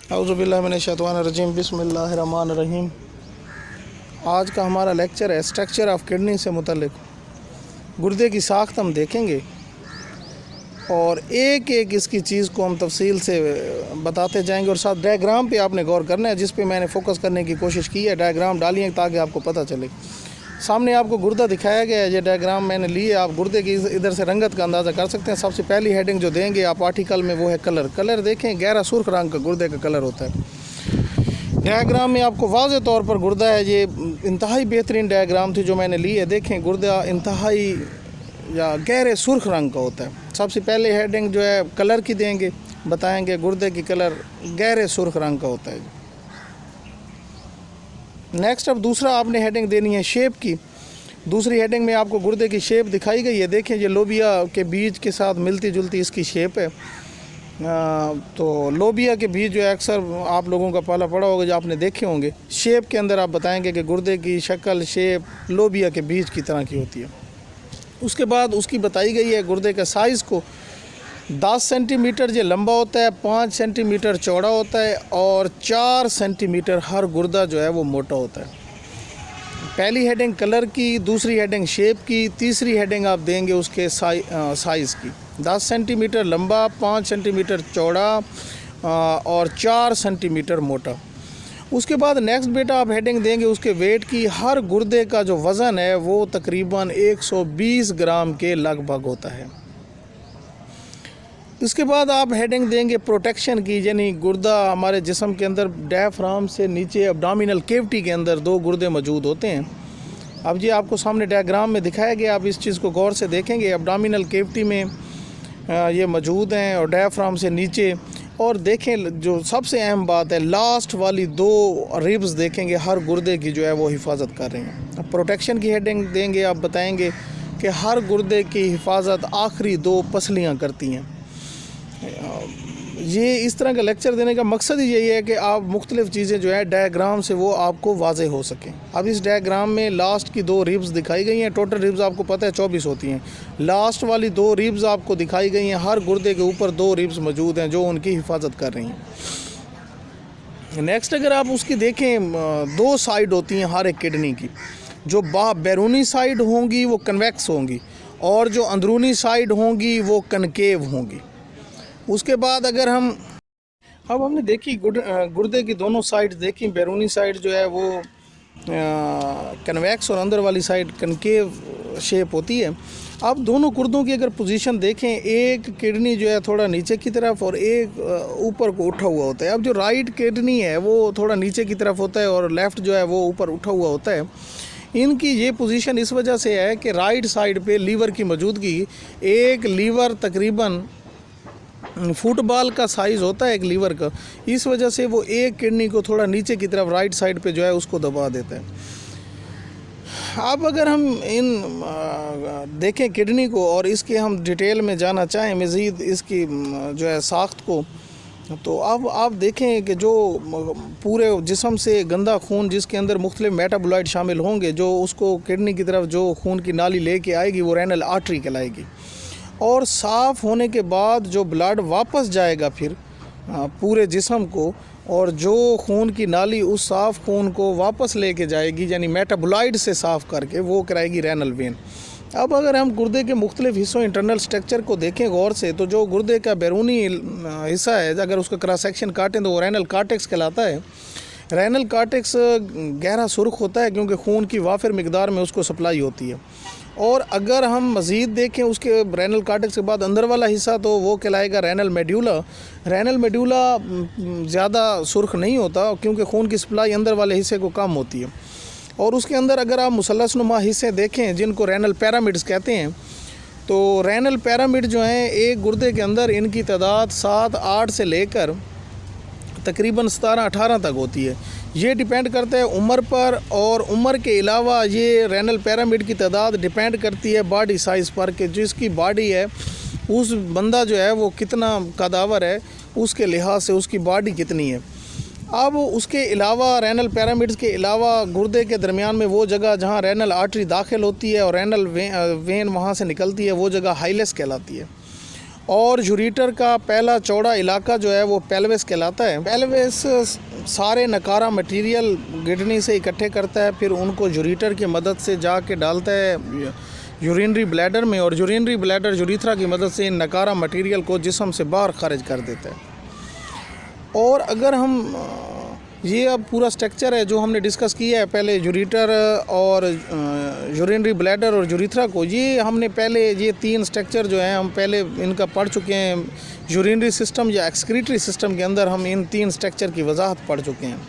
औज़ुबिल्लाहि मिनश्शैतानिर्रजीम बिस्मिल्लाहिर्रहमानिर्रहीम। आज का हमारा लेक्चर है स्ट्रक्चर ऑफ किडनी से मुतल्लिक। गुर्दे की साख्त हम देखेंगे और एक एक इसकी चीज़ को हम तफसील से बताते जाएंगे और साथ डायग्राम पे आपने गौर करना है, जिस पे मैंने फोकस करने की कोशिश की है। डायग्राम डालिए ताकि आपको पता चले। सामने आपको गुर्दा दिखाया गया है, ये डायग्राम मैंने लिए। आप गुर्दे की इधर से रंगत का अंदाज़ा कर सकते हैं। सबसे पहली हेडिंग जो देंगे आप आर्टिकल में वो है कलर। कलर देखें, गहरा सुर्ख रंग का गुर्दे का कलर होता है। डायग्राम में आपको वाज़े तौर पर गुर्दा है, ये इंतहाई बेहतरीन डायग्राम थी जो मैंने ली है। देखें, गुर्दा इंतहाई या गहरे सुर्ख रंग का होता है। सबसे पहले हेडिंग जो है कलर की देंगे, बताएंगे गुर्दे की कलर गहरे सुर्ख रंग का होता है। नेक्स्ट अब दूसरा आपने हेडिंग देनी है शेप की। दूसरी हेडिंग में आपको गुर्दे की शेप दिखाई गई है। देखें, ये लोबिया के बीज के साथ मिलती जुलती इसकी शेप है। तो लोबिया के बीज जो है अक्सर आप लोगों का पाला पड़ा होगा, जो आपने देखे होंगे। शेप के अंदर आप बताएंगे कि गुर्दे की शक्ल शेप लोबिया के बीज की तरह की होती है। उसके बाद उसकी बताई गई है गुर्दे का साइज़ को 10 सेंटीमीटर ये लंबा होता है, 5 सेंटीमीटर चौड़ा होता है और 4 सेंटीमीटर हर गुर्दा जो है वो मोटा होता है। पहली हेडिंग कलर की, दूसरी हेडिंग शेप की, तीसरी हेडिंग आप देंगे उसके साइज़ की। 10 सेंटीमीटर लंबा, 5 सेंटीमीटर चौड़ा और 4 सेंटीमीटर मोटा। उसके बाद नेक्स्ट बेटा आप हेडिंग देंगे उसके वेट की। हर गुर्दे का जो वज़न है वो तकरीबन 120 ग्राम के लगभग होता है। इसके बाद आप हेडिंग देंगे प्रोटेक्शन की, यानी गुर्दा हमारे जिस्म के अंदर डायफ्राम से नीचे एब्डोमिनल कैविटी के अंदर 2 गुर्दे मौजूद होते हैं। अब ये आपको सामने डायग्राम में दिखाया गया, आप इस चीज़ को गौर से देखेंगे। एब्डोमिनल कैविटी में ये मौजूद हैं और डायफ्राम से नीचे। और देखें, जो सबसे अहम बात है, लास्ट वाली 2 रिब्स देखेंगे हर गुर्दे की जो है वो हिफाजत कर रही हैं। अब प्रोटेक्शन की हेडिंग देंगे, आप बताएंगे कि हर गुर्दे की हिफाजत आखिरी 2 पसलियाँ करती हैं। ये इस तरह का लेक्चर देने का मकसद ही यही है कि आप मुख्तलिफ़ चीज़ें जो है डायग्राम से वो आपको वाज़े हो सकें। अब इस डायग्राम में लास्ट की 2 रिब्स दिखाई गई हैं। टोटल रिब्स आपको पता है 24 होती हैं। लास्ट वाली 2 रिब्स आपको दिखाई गई हैं। हर गुर्दे के ऊपर 2 रिब्स मौजूद हैं जो उनकी हिफाजत कर रही हैं। नेक्स्ट अगर आप उसकी देखें, 2 साइड होती हैं हर एक किडनी की। जो बैरूनी साइड होंगी वो कन्वेक्स होंगी और जो अंदरूनी साइड होंगी वो कनकेव होंगी। उसके बाद अगर अब हमने देखी गुर्दे की दोनों साइड देखी। बैरूनी साइड जो है वो कन्वेक्स और अंदर वाली साइड कनकेव शेप होती है। अब दोनों गुर्दों की अगर पोजीशन देखें, एक किडनी जो है थोड़ा नीचे की तरफ और एक ऊपर को उठा हुआ होता है। अब जो राइट किडनी है वो थोड़ा नीचे की तरफ होता है और लेफ़्ट जो है वो ऊपर उठा हुआ होता है। इनकी ये पोजीशन इस वजह से है कि राइट साइड पे लीवर की मौजूदगी। एक लीवर तकरीबन फुटबॉल का साइज़ होता है एक लीवर का, इस वजह से वो एक किडनी को थोड़ा नीचे की तरफ राइट साइड पे जो है उसको दबा देता है। अब अगर हम देखें किडनी को और इसके हम डिटेल में जाना चाहें मज़ीद इसकी जो है साख्त को, तो अब आप देखें कि जो पूरे जिस्म से गंदा खून जिसके अंदर मुख्तलिफ मेटाबोलाइट शामिल होंगे, जो उसको किडनी की तरफ जो खून की नाली लेके आएगी वो रेनल आर्टरी कहलाएगी। और साफ़ होने के बाद जो ब्लड वापस जाएगा फिर पूरे जिस्म को, और जो खून की नाली उस साफ़ खून को वापस लेके जाएगी, यानी मेटाबोलाइट से साफ़ करके वो कराएगी रेनल वेन। अब अगर हम गुर्दे के मुख्तलिफ हिस्सों इंटरनल स्ट्रक्चर को देखें गौर से, तो जो गुर्दे का बैरूनी हिस्सा है अगर उसका क्रॉस सेक्शन काटें तो वो रेनल कार्टेक्स कहलाता है। रेनल कार्टेक्स गहरा सुर्ख होता है क्योंकि खून की वाफिर मिकदार में उसको सप्लाई होती है। और अगर हम मज़ीद देखें उसके रेनल कार्टेक्स के बाद अंदर वाला हिस्सा, तो वो कहलाएगा रेनल मेड्यूला। रेनल मेड्यूला ज़्यादा सुर्ख नहीं होता क्योंकि खून की सप्लाई अंदर वाले हिस्से को कम होती है। और उसके अंदर अगर आप मुसल्लसनुमा हिस्से देखें जिनको रेनल पैरामिड्स कहते हैं, तो रेनल पैरामिड जो हैं एक गुर्दे के अंदर इनकी तादाद 7-8 से लेकर तकरीबन 17-18 तक होती है। ये डिपेंड करता है उम्र पर, और उम्र के अलावा ये रेनल पैरामिड की तादाद डिपेंड करती है बॉडी साइज़ पर, कि जिसकी बॉडी है उस बंदा जो है वो कितना कदावर है, उसके लिहाज से उसकी बॉडी कितनी है। अब उसके अलावा रेनल पैरामिड्स के अलावा गुर्दे के दरमियान में वो जगह जहाँ रेनल आर्टरी दाखिल होती है और रेनल वेन वहाँ से निकलती है, वो जगह हाइलेस कहलाती है। और यूरेटर का पहला चौड़ा इलाका जो है वो पेल्विस कहलाता है। पेल्विस सारे नकारा मटेरियल किडनी से इकट्ठे करता है, फिर उनको यूरेटर की मदद से जाके डालता है यूरिनरी ब्लैडर में, और यूरिनरी ब्लैडर यूरिथ्रा की मदद से इन नकारा मटेरियल को जिस्म से बाहर खारिज कर देता है। और अगर हम ये अब पूरा स्ट्रक्चर है जो हमने डिस्कस किया है पहले, यूरेटर और यूरिनरी ब्लैडर और यूरिथ्रा को, ये हमने पहले ये 3 स्ट्रक्चर जो हैं हम पहले इनका पढ़ चुके हैं। यूरिनरी सिस्टम या एक्सक्रीटरी सिस्टम के अंदर हम इन 3 स्ट्रक्चर की वजाहत पढ़ चुके हैं।